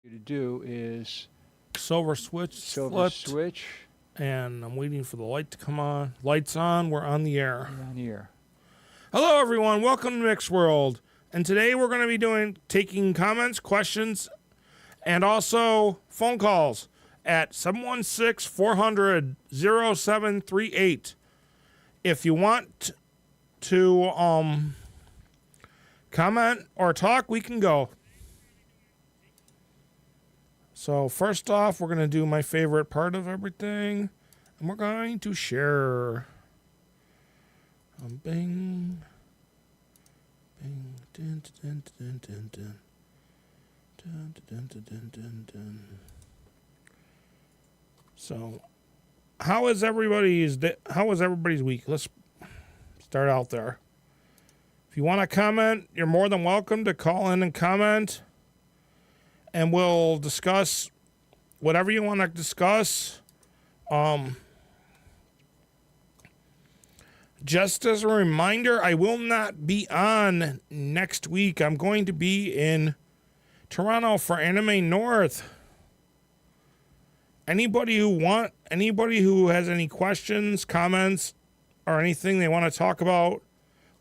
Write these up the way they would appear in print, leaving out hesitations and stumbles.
To do is Silver switch silver flipped, switch and I'm waiting for the light to come on. Lights on, we're on the air. on here. Hello everyone, welcome to Mick's World. And today we're going to be taking comments, questions, and also phone calls at 716-400-0738. If you want to comment or talk, we can go. So first off, we're going to do my favorite part of everything, and we're going to share. Bing, bing, dun, dun, dun, dun, dun, dun, dun, dun, dun, dun, dun. So, how was everybody's week? Let's start out there. If you want to comment, you're more than welcome to call in and comment. And we'll discuss whatever you want to discuss. Just as a reminder, I will not be on next week. I'm going to be in Toronto for Anime North. Anybody who has any questions, comments, or anything they want to talk about,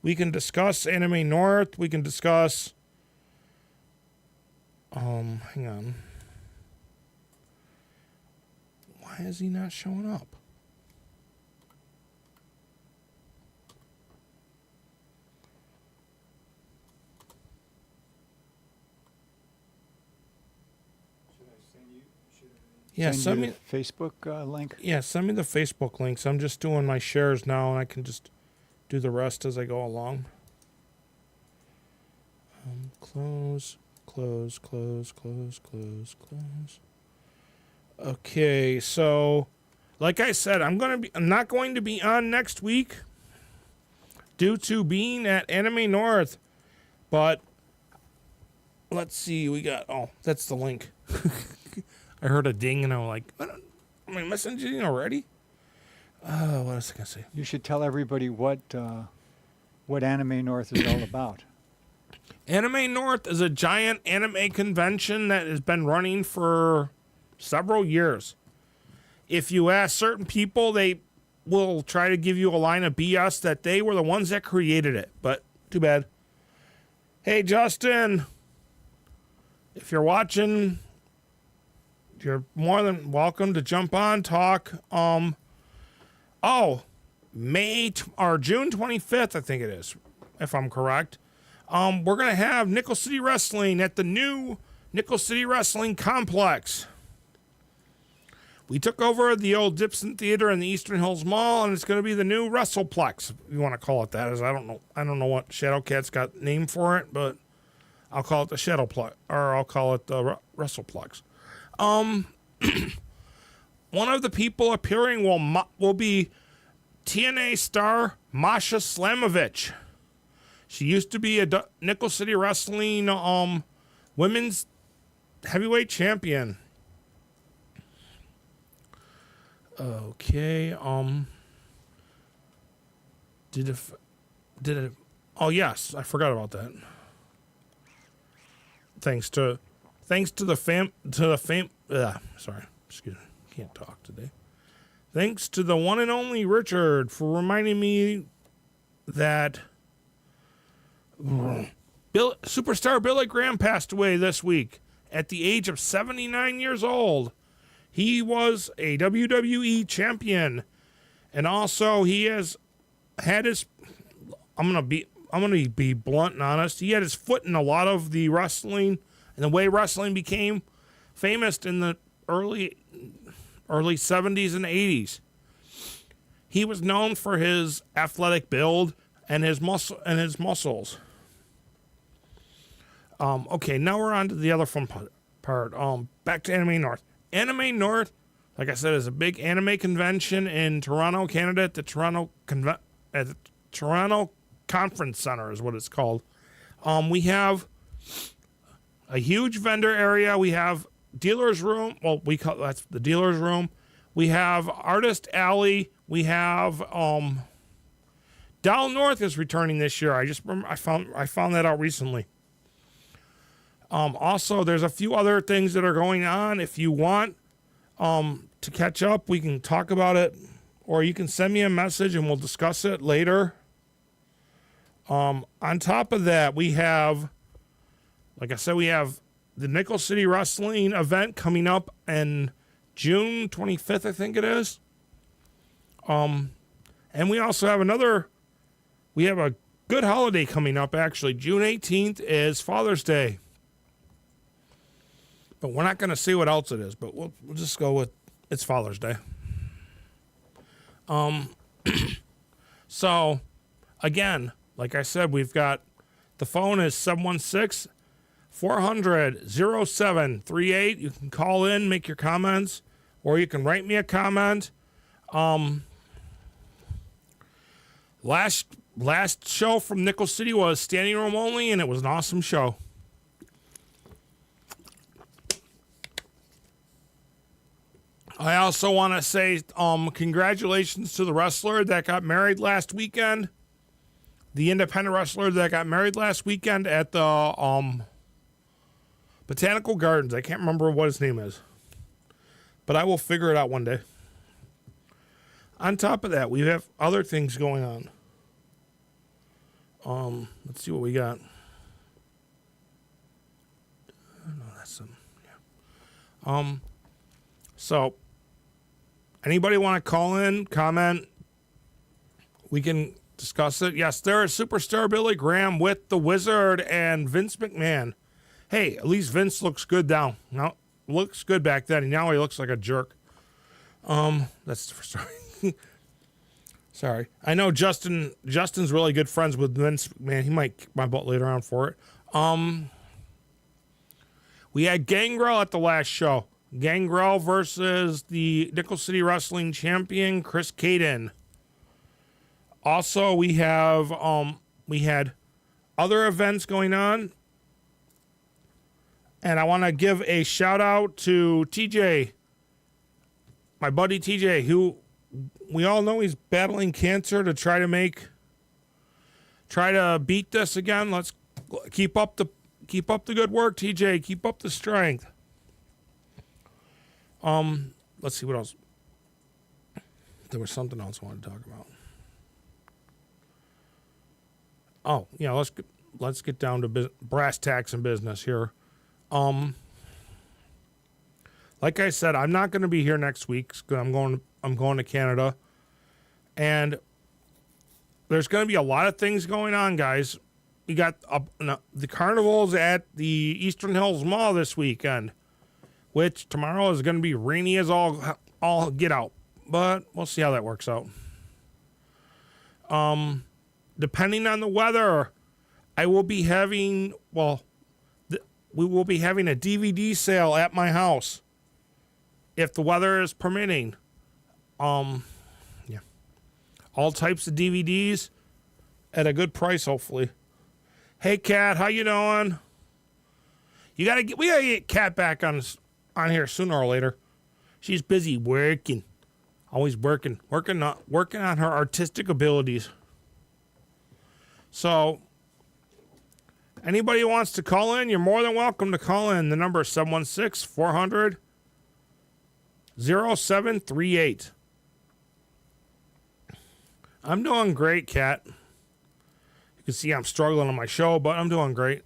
we can discuss Anime North. We can discuss... hang on. Why is he not showing up? Yeah, send me the Facebook link. Yeah, send me the Facebook links. I'm just doing my shares now, and I can just do the rest as I go along. Close. Okay, so like I said, I'm not going to be on next week due to being at Anime North. But let's see, that's the link. I heard a ding and I'm like, am I messaging already? What was I gonna say? You should tell everybody what Anime North is all about. Anime North is a giant anime convention that has been running for several years. If you ask certain people, they will try to give you a line of BS that they were the ones that created it, but too bad. Hey, Justin, if you're watching, you're more than welcome to jump on, talk. June 25th, I think it is, if I'm correct. We're going to have Nickel City Wrestling at the new Nickel City Wrestling Complex. We took over the old Dipson Theater in the Eastern Hills Mall, and it's going to be the new WrestlePlex, if you want to call it that. I don't know what Shadowcat's got named for it, but I'll call it the Shadowplex, or I'll call it the WrestlePlex. One of the people appearing will be TNA star Masha Slamovich. She used to be a Nickel City Wrestling women's heavyweight champion. Okay. Oh yes, I forgot about that. Thanks to the fame. Sorry, excuse me, can't talk today. Thanks to the one and only Richard for reminding me that Superstar Billy Graham passed away this week at the age of 79 years old. He was a WWE champion, and also he has had his. I'm gonna be blunt and honest. He had his foot in a lot of the wrestling and the way wrestling became famous in the early 70s and 80s. He was known for his athletic build and his muscles. Okay, now we're on to the other fun part. Back to Anime North. Anime North, like I said, is a big anime convention in Toronto, Canada, at the Toronto Conference Center is what it's called. We have a huge vendor area. We have dealer's room. Well, that's the dealer's room. We have Artist Alley. We have Down North is returning this year. I found that out recently. Also, there's a few other things that are going on. If you want to catch up, we can talk about it, or you can send me a message and we'll discuss it later. On top of that, we have, like I said, we have the Nickel City Wrestling event coming up in June 25th, I think it is. And we also have we have a good holiday coming up, actually. June 18th is Father's Day. But we're not going to say what else it is, but we'll just go with it's Father's Day. So, again, like I said, we've got the phone is 716-400-0738. You can call in, make your comments, or you can write me a comment. Last show from Nickel City was standing room only, and it was an awesome show. I also want to say congratulations to the wrestler that got married last weekend. The independent wrestler that got married last weekend at the Botanical Gardens. I can't remember what his name is, but I will figure it out one day. On top of that, we have other things going on. Let's see what we got. No, that's some. Yeah. So, anybody want to call in, comment? We can discuss it. Yes, there is Superstar Billy Graham with the Wizard and Vince McMahon. Hey, at least Vince looks good now. Now looks good back then, and now he looks like a jerk. That's sorry. Sorry. I know Justin's really good friends with Vince McMahon. He might kick my butt later on for it. We had Gangrel at the last show. Gangrel versus the Nickel City Wrestling champion, Chris Caden. Also, we had other events going on. And I want to give a shout out to TJ, my buddy TJ, who we all know he's battling cancer to try to beat this again. Let's keep up the good work, TJ. Keep up the strength. Let's see what else. There was something else I wanted to talk about. Oh, yeah, let's get down to brass tacks and business here. Like I said, I'm not going to be here next week because I'm going to Canada, and there's going to be a lot of things going on, guys. We got the carnivals at the Eastern Hills Mall this weekend, which tomorrow is going to be rainy as all get out, but we'll see how that works out. Depending on the weather, I will be having we will be having a DVD sale at my house if the weather is permitting. Yeah, all types of DVDs at a good price, hopefully. Hey, Kat, how you doing? We gotta get Kat back on here sooner or later. She's busy working, always working on her artistic abilities. So, anybody who wants to call in, you're more than welcome to call in. The number is 716-400-0738. I'm doing great, Kat. You can see I'm struggling on my show, but I'm doing great.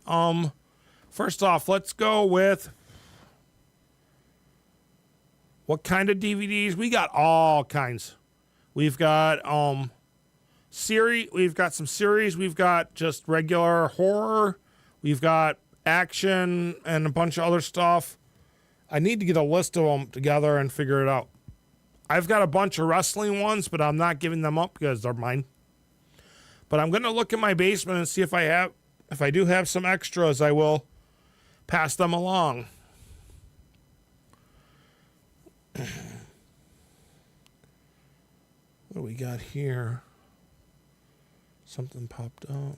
First off, let's go with what kind of DVDs? We got all kinds. We've got we've got some series, we've got just regular horror, we've got action and a bunch of other stuff. I need to get a list of them together and figure it out. I've got a bunch of wrestling ones, but I'm not giving them up because they're mine. But I'm going to look in my basement and see if I do have some extras, I will pass them along. What do we got here? Something popped up.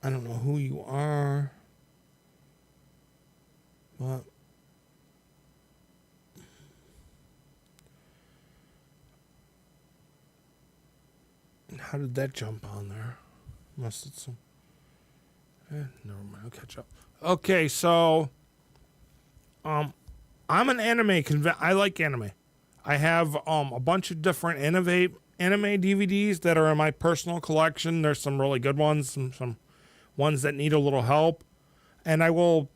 I don't know who you are. What? How did that jump on there? Unless it's some. Never mind. I'll catch up. Okay, so I'm an anime I like anime. I have a bunch of different anime DVDs that are in my personal collection. There's some really good ones, some ones that need a little help, and I will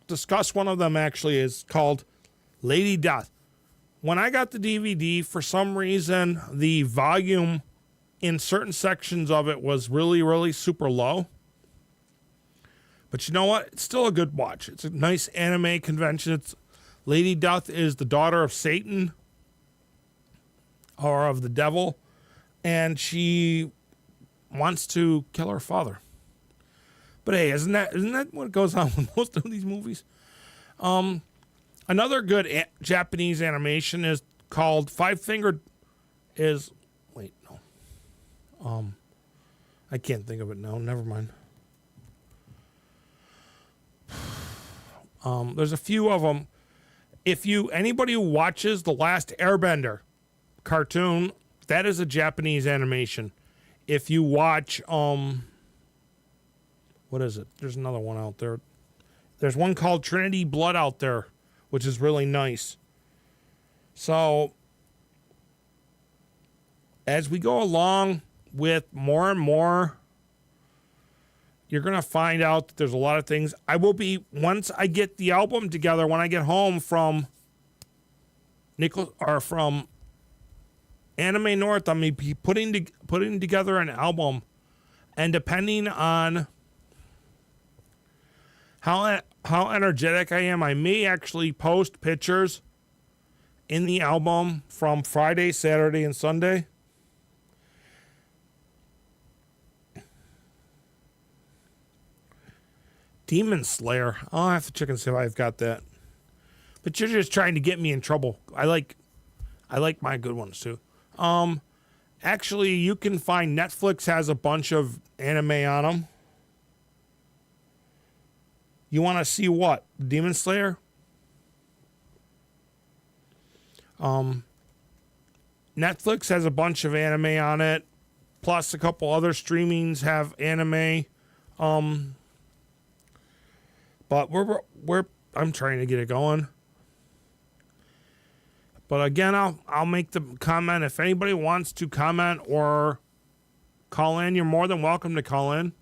discuss one of them. Actually, is called Lady Death. When I got the DVD, for some reason, the volume in certain sections of it was really, really super low. But you know what? It's still a good watch. It's a nice anime convention. Lady Death is the daughter of Satan, or of the devil, and she wants to kill her father. But hey, isn't that what goes on with most of these movies? Another good Japanese animation is called Five Fingered. Wait, no. I can't think of it now. Never mind. There's a few of them. Anybody who watches The Last Airbender cartoon, that is a Japanese animation. If you watch, what is it? There's another one out there. There's one called Trinity Blood out there, which is really nice. So, as we go along with more and more, you're going to find out that there's a lot of things. Once I get the album together, when I get home from from Anime North, I'm going to be putting together an album. And depending on how energetic I am, I may actually post pictures in the album from Friday, Saturday, and Sunday. Demon Slayer. I'll have to check and see if I've got that. But you're just trying to get me in trouble. I like my good ones too. Actually, you can find Netflix has a bunch of anime on them. You want to see what? Demon Slayer? Netflix has a bunch of anime on it. Plus a couple other streamings have anime. But I'm trying to get it going. But again, I'll make the comment. If anybody wants to comment or call in, you're more than welcome to call in.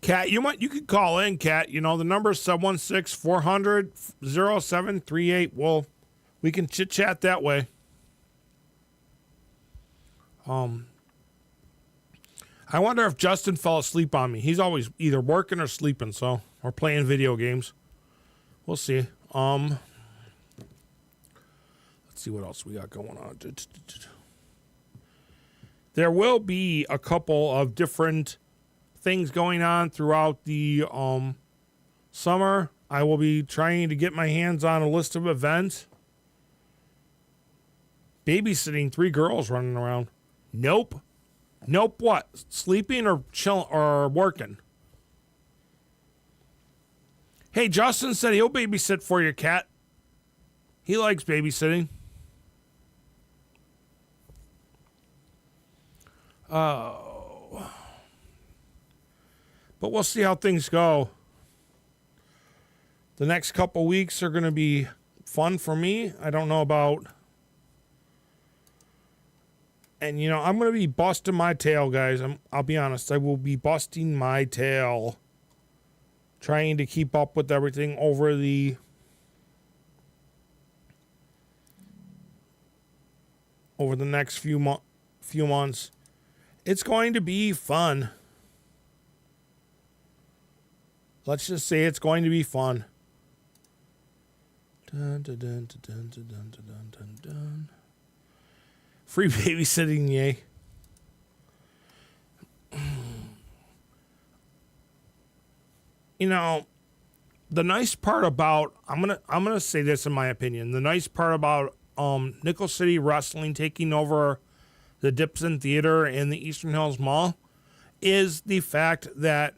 Kat, you could call in, Kat. You know, the number is 716-400-0738. Well, we can chit-chat that way. I wonder if Justin fell asleep on me. He's always either working or sleeping, or playing video games. We'll see. Let's see what else we got going on. There will be a couple of different things going on throughout the summer. I will be trying to get my hands on a list of events. Babysitting 3 girls running around. Nope. What? Sleeping or chill or working? Hey, Justin said he'll babysit for you, Kat. He likes babysitting. But we'll see how things go. The next couple weeks are going to be fun for me. I don't know about... And, I'm going to be busting my tail, guys. I'll be honest. I will be busting my tail trying to keep up with everything over the next few months. It's going to be fun. Let's just say it's going to be fun. Dun, dun, dun, dun, dun, dun, dun, dun, dun. Free babysitting, yay. The nice part about I'm gonna say this in my opinion. The nice part about Nickel City Wrestling taking over the Dipson Theater in the Eastern Hills Mall is the fact that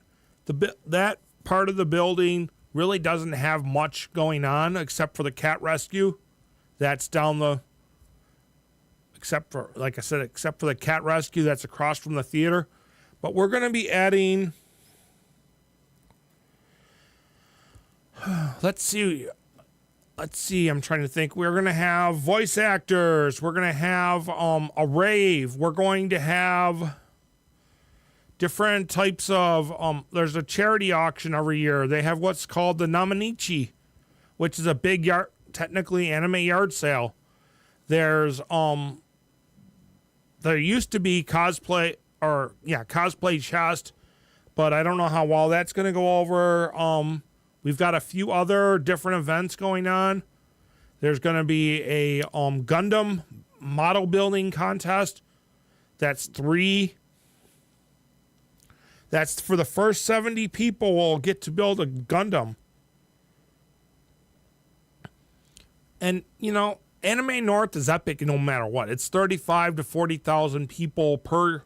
that part of the building really doesn't have much going on except for the cat rescue that's down the except for, like I said, except for the cat rescue that's across from the theater. But we're going to be adding, let's see, I'm trying to think. We're going to have voice actors. We're going to have a rave. We're going to have different types of, there's a charity auction every year. They have what's called the Namanichi, which is a big yard, technically anime yard sale. There used to be cosplay chest, but I don't know how well that's going to go over. We've got a few other different events going on. There's going to be a Gundam model building contest. That's for the first 70 people will get to build a Gundam. And, you know, Anime North is epic no matter what. It's 35 to 40,000 people per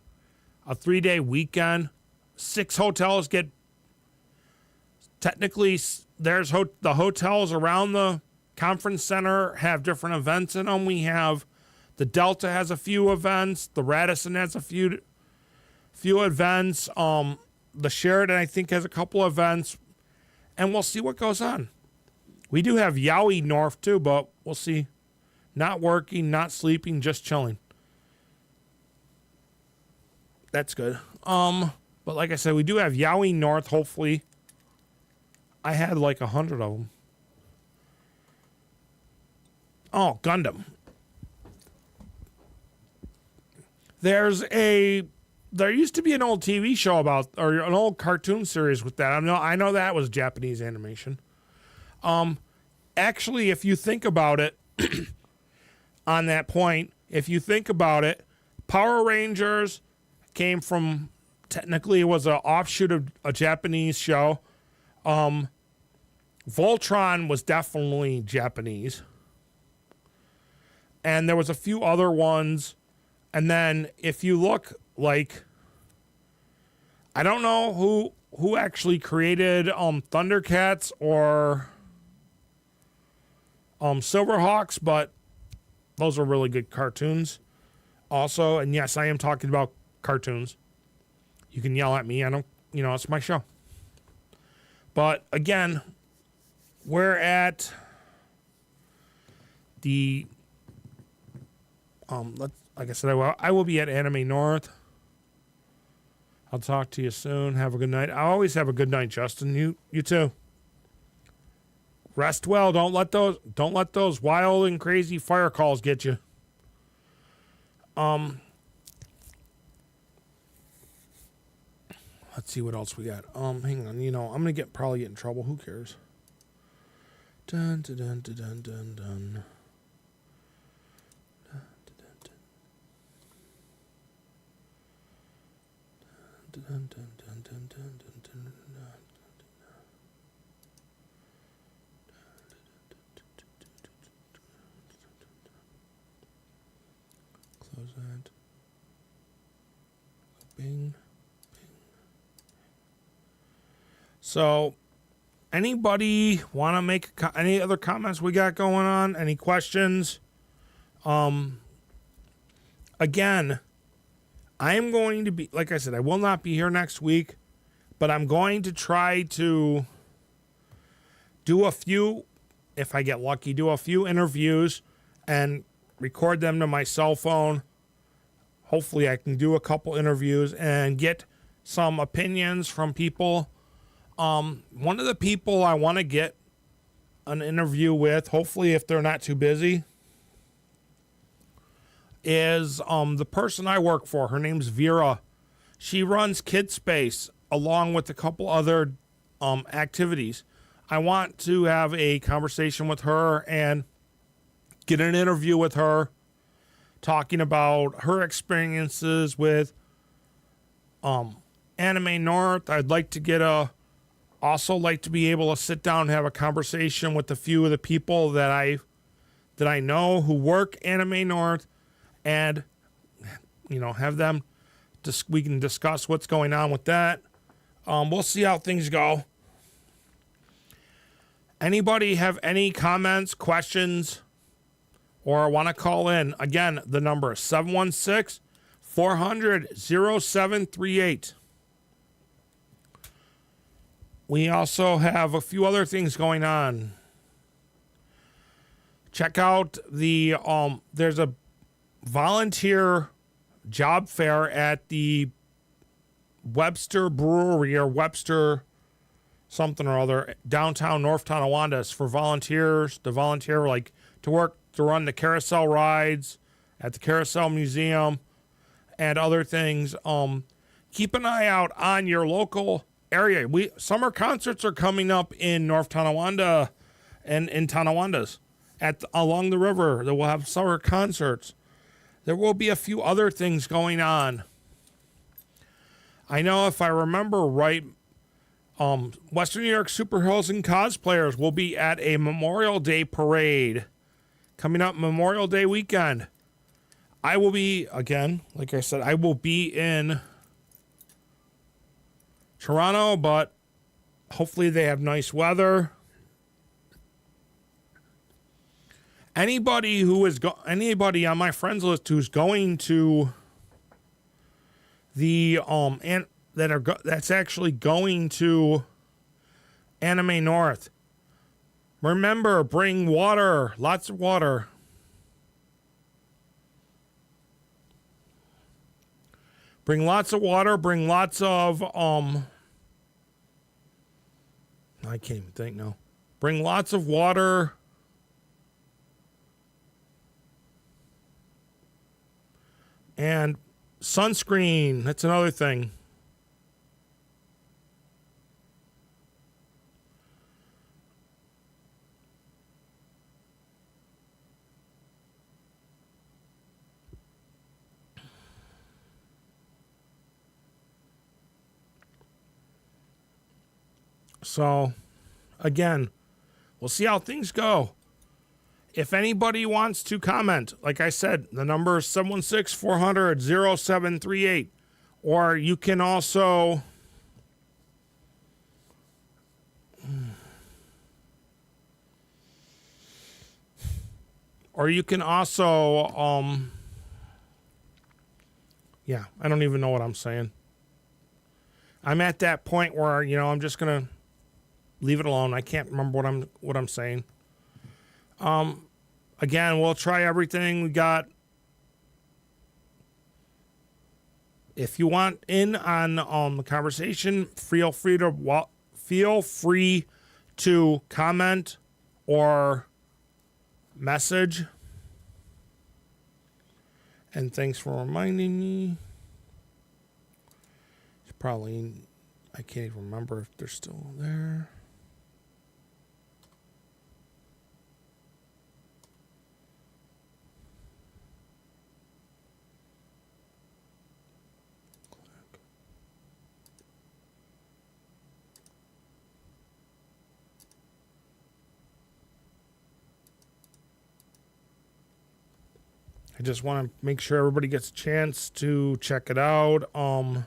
a 3-day weekend. 6 hotels get, technically, there's the hotels around the conference center have different events in them. We have, the Delta has a few events. The Radisson has a few events. The Sheraton, I think, has a couple events. And we'll see what goes on. We do have Yaoi North, too, but we'll see. Not working, not sleeping, just chilling. That's good. But like I said, we do have Yaoi North, hopefully. I had like 100 of them. Oh, Gundam. There used to be an old TV show about, or an old cartoon series with that. I know that was Japanese animation. Actually, if you think about it, on that point, if you think about it, Power Rangers came from, technically it was an offshoot of a Japanese show. Voltron was definitely Japanese. And there was a few other ones. And then if you look, like, I don't know who actually created Thundercats or Silverhawks, but those are really good cartoons also. And yes, I am talking about cartoons. You can yell at me. I don't, it's my show. But again, we're at the, like I said, I will be at Anime North. I'll talk to you soon. Have a good night. I always have a good night, Justin. You too. Rest well. Don't let those wild and crazy fire calls get you. Let's see what else we got. Hang on. I'm gonna probably get in trouble. Who cares? Dun dun dun dun dun dun dun. Dun, dun, dun, dun, dun, dun, dun, dun. Close that. Bing, bing. So, anybody want to make any other comments we got going on? Any questions? Again, I'm going to be, like I said, I will not be here next week, but I'm going to try to do a few, if I get lucky, do a few interviews and record them to my cell phone. Hopefully I can do a couple interviews and get some opinions from people. One of the people I want to get an interview with, hopefully if they're not too busy, is the person I work for. Her name's Vera. She runs Kid Space along with a couple other activities. I want to have a conversation with her and get an interview with her talking about her experiences with Anime North. I'd like to also like to be able to sit down and have a conversation with a few of the people that I know who work Anime North, and have them we can discuss what's going on with that. We'll see how things go. Anybody have any comments, questions, or want to call in, again, the number is 716 400 0738. We also have a few other things going on. Check out there's a volunteer job fair at the Webster Brewery or Webster something or other, downtown North Tonawanda. It's for volunteers to volunteer, like to work to run the carousel rides at the Carousel Museum and other things. Keep an eye out on your local area. Summer concerts are coming up in North Tonawanda and in Tonawandas along the river. That will have summer concerts. There will be a few other things going on. I know, if I remember right, Western New York Superheroes and Cosplayers will be at a Memorial Day parade coming up Memorial Day weekend. I will be, again, like I said, I will be in Toronto, but hopefully they have nice weather. Anybody on my friends list who's going to the that's actually going to Anime North, remember, bring water, lots of water. Bring lots of water, bring lots of I can't even think now. Bring lots of water. And sunscreen, that's another thing. So, again, we'll see how things go. If anybody wants to comment, like I said, the number is 716-400-0738. Or you can also yeah, I don't even know what I'm saying. I'm at that point where, I'm just going to leave it alone. I can't remember what I'm saying. Again, we'll try everything we got. If you want in on the conversation, feel free to comment or message. And thanks for reminding me. I can't even remember if they're still there. I just want to make sure everybody gets a chance to check it out. And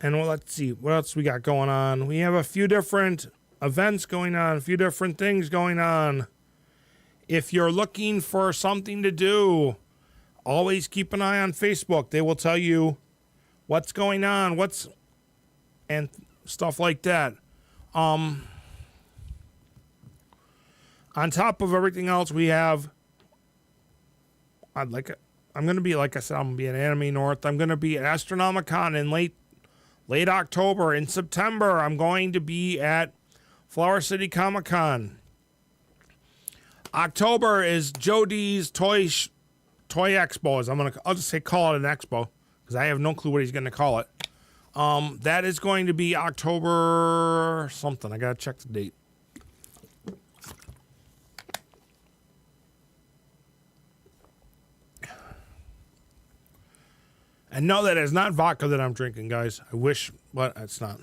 let's see what else we got going on. We have a few different events going on, a few different things going on. If you're looking for something to do, always keep an eye on Facebook. They will tell you what's going on, and stuff like that. On top of everything else, we have. I'm going to be, like I said, I'm going to be at Anime North. I'm going to be at Astronomicon in late October. In September, I'm going to be at Flower City Comic Con. October is Joe D's Toy Expo. I'll just say call it an expo because I have no clue what he's going to call it. That is going to be October something. I got to check the date. And no, that is not vodka that I'm drinking, guys. I wish, but it's not.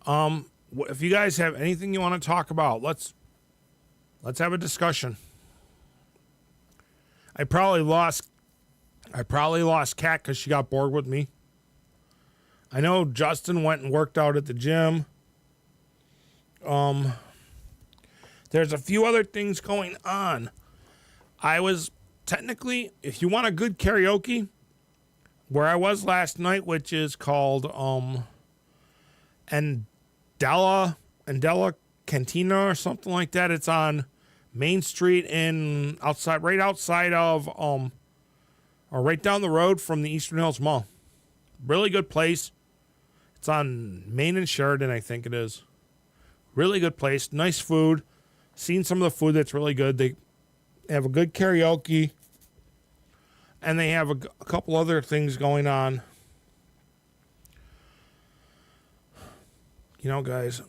If you guys have anything you want to talk about, let's have a discussion. I probably lost Kat because she got bored with me. I know Justin went and worked out at the gym. There's a few other things going on. I was technically, if you want a good karaoke, where I was last night, which is called Andella Cantina or something like that. It's on Main Street right outside of or right down the road from the Eastern Hills Mall. Really good place. It's on Main and Sheridan, I think it is. Really good place. Nice food. Seen some of the food that's really good. They have a good karaoke. And they have a couple other things going on. You know, guys.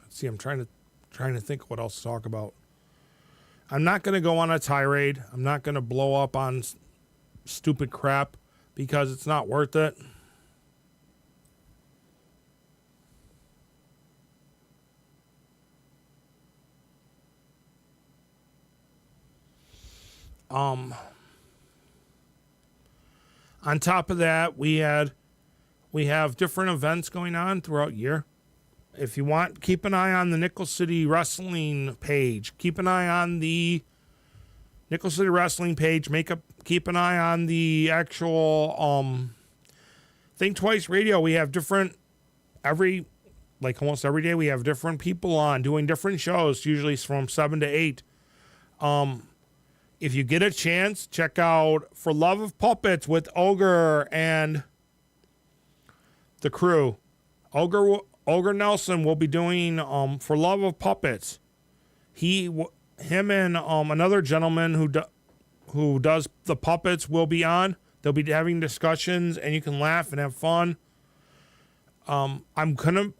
Let's see, I'm trying to think what else to talk about. I'm not going to go on a tirade. I'm not going to blow up on stupid crap because it's not worth it. On top of that, we have different events going on throughout the year. If you want, keep an eye on the Nickel City Wrestling page. Keep an eye on the Nickel City Wrestling page. Keep an eye on the actual Think Twice Radio. We have almost every day we have different people on doing different shows, usually from 7 to 8. If you get a chance, check out For Love of Puppets with Ogre and the crew. Ogre Nelson will be doing For Love of Puppets. Him and another gentleman who does the puppets will be on. They'll be having discussions, and you can laugh and have fun. I'm working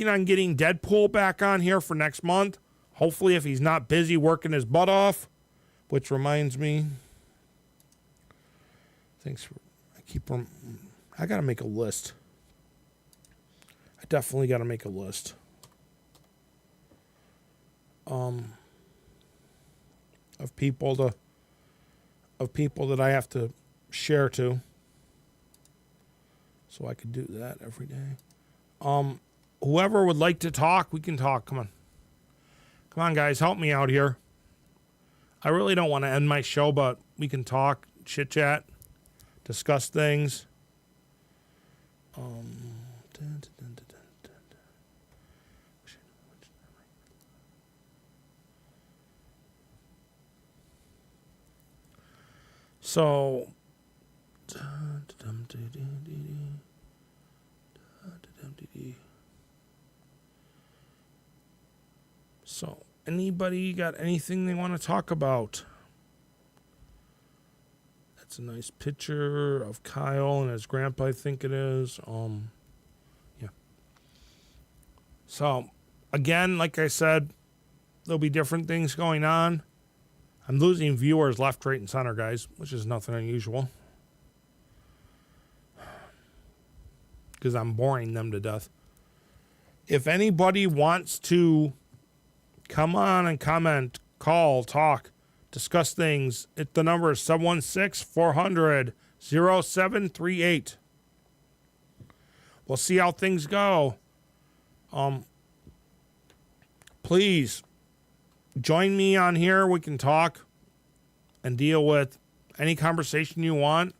on getting Deadpool back on here for next month. Hopefully, if he's not busy working his butt off. Which reminds me, I gotta make a list. I definitely gotta make a list. Of people that I have to share to. So I could do that every day. Whoever would like to talk, we can talk. Come on, guys, help me out here. I really don't want to end my show, but we can talk, chit-chat, discuss things. So, anybody got anything they want to talk about? That's a nice picture of Kyle and his grandpa, I think it is. Yeah. So, again, like I said, there'll be different things going on. I'm losing viewers left, right, and center, guys, which is nothing unusual. Because I'm boring them to death. If anybody wants to come on and comment, call, talk, discuss things, the number is 716-400-0738. We'll see how things go. Please join me on here. We can talk and deal with any conversation you want.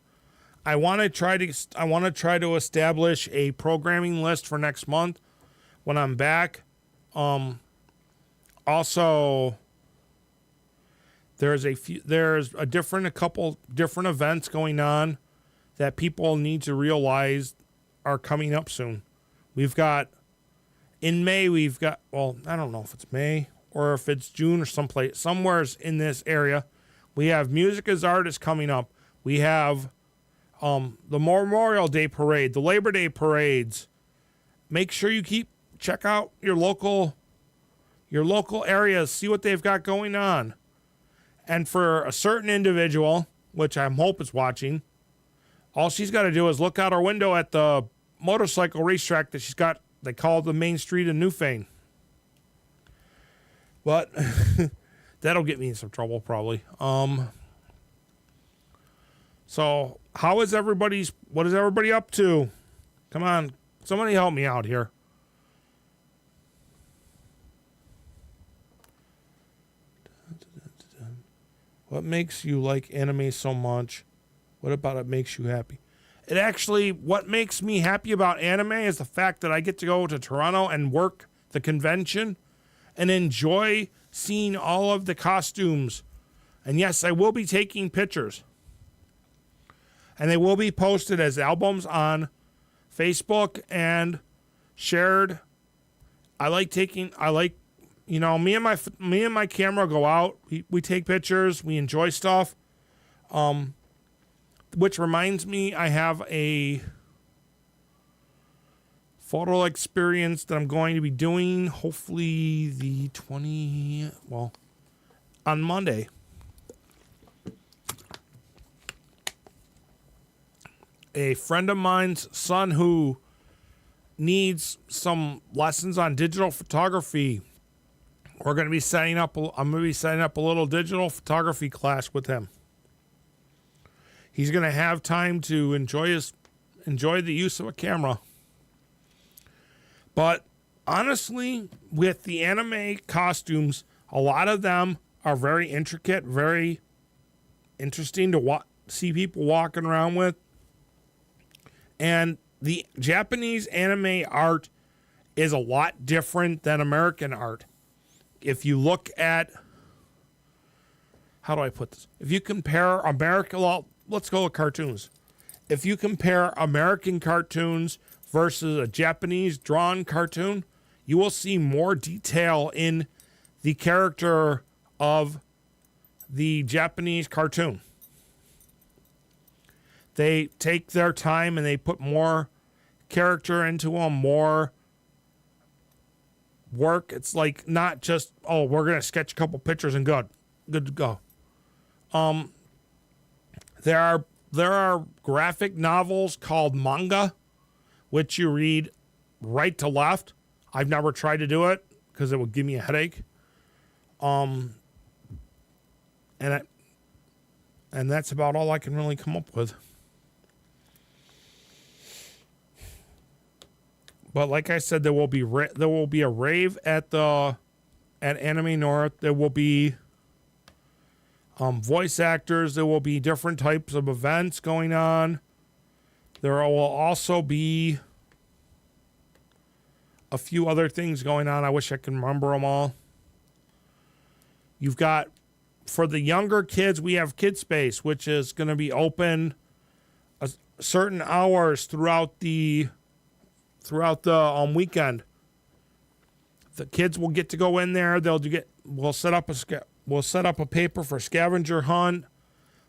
I want to try to establish a programming list for next month when I'm back. Also, there's a couple different events going on that people need to realize are coming up soon. In May, I don't know if it's May or if it's June or somewhere in this area. We have Music as Artists coming up. We have the Memorial Day Parade, the Labor Day parades. Make sure you check out your local areas, see what they've got going on. And for a certain individual, which I hope is watching, all she's got to do is look out her window at the motorcycle racetrack that she's got. They call the Main Street in Newfane. But that'll get me in some trouble probably. So what is everybody up to? Come on, somebody help me out here. What makes you like anime so much? What about it makes you happy? What makes me happy about anime is the fact that I get to go to Toronto and work the convention and enjoy seeing all of the costumes. And yes, I will be taking pictures. And they will be posted as albums on Facebook and shared. Me and my camera go out. We take pictures. We enjoy stuff. Which reminds me, I have a photo experience that I'm going to be doing. Hopefully on Monday. A friend of mine's son who needs some lessons on digital photography. I'm going to be setting up a little digital photography class with him. He's going to have time to enjoy the use of a camera. But honestly, with the anime costumes, a lot of them are very intricate, very interesting to see people walking around with. And the Japanese anime art is a lot different than American art. If you look at, how do I put this? If you compare let's go with cartoons. If you compare American cartoons versus a Japanese drawn cartoon, you will see more detail in the character of the Japanese cartoon. They take their time and they put more character into them, more work. It's like not just, we're going to sketch a couple pictures and good to go. There are graphic novels called manga, which you read right to left. I've never tried to do it because it would give me a headache. And that's about all I can really come up with. But like I said, there will be a rave at Anime North. There will be voice actors. There will be different types of events going on. There will also be a few other things going on. I wish I can remember them all. You've got, for the younger kids, we have Kid Space, which is going to be open certain hours throughout the weekend. The kids will get to go in there. We'll set up a paper for scavenger hunt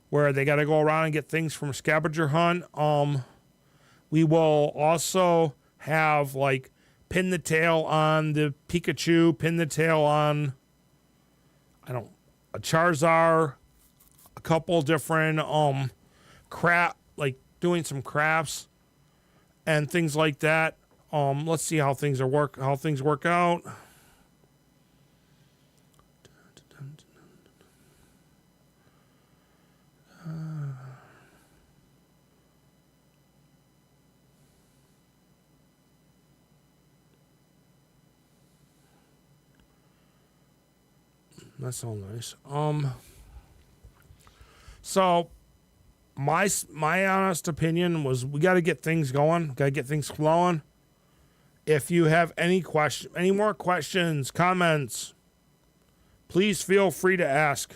where they got to go around and get things from scavenger hunt. We will also have like pin the tail on the Pikachu, pin the tail on a Charizard, a couple different like doing some crafts and things like that. Let's see how things work out. That's all nice. So my honest opinion was we got to get things going, got to get things flowing. If you have any more questions, comments, please feel free to ask.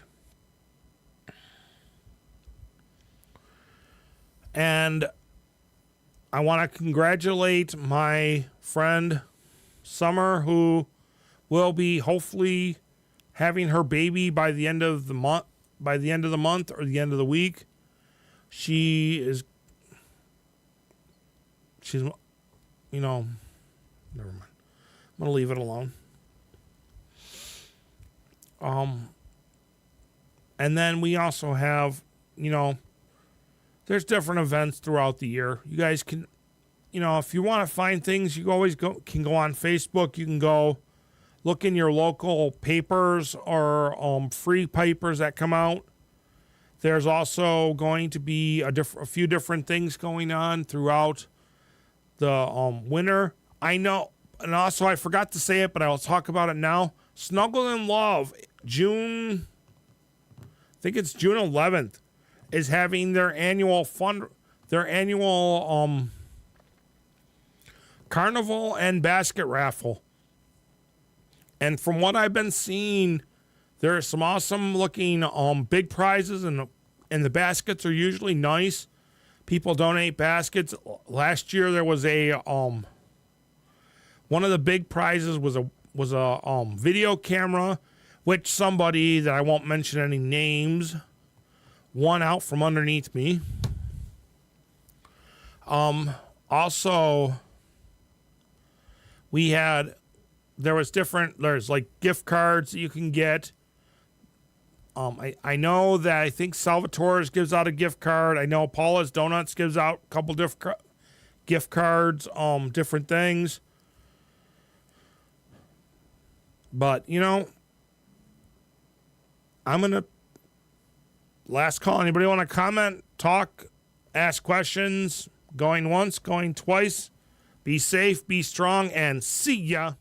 And I want to congratulate my friend Summer, who will be hopefully having her baby by the end of the month, or the end of the week. She's, never mind. I'm going to leave it alone. And then we also have, there's different events throughout the year. You guys can, if you want to find things, you always can go on Facebook. You can go look in your local papers or free papers that come out. There's also going to be a few different things going on throughout the winter. I know, and also I forgot to say it, but I'll talk about it now. Snuggle and Love, I think it's June 11th, is having their annual carnival and basket raffle. And from what I've been seeing, there are some awesome looking big prizes, and the baskets are usually nice. People donate baskets. Last year there was a one of the big prizes was a video camera, which somebody that I won't mention any names won out from underneath me. Also, there's like gift cards that you can get. I know that I think Salvatore's gives out a gift card. I know Paula's Donuts gives out a couple gift cards, different things. But, I'm going to last call. Anybody want to comment, talk, ask questions? Going once, going twice. Be safe, be strong, and see ya.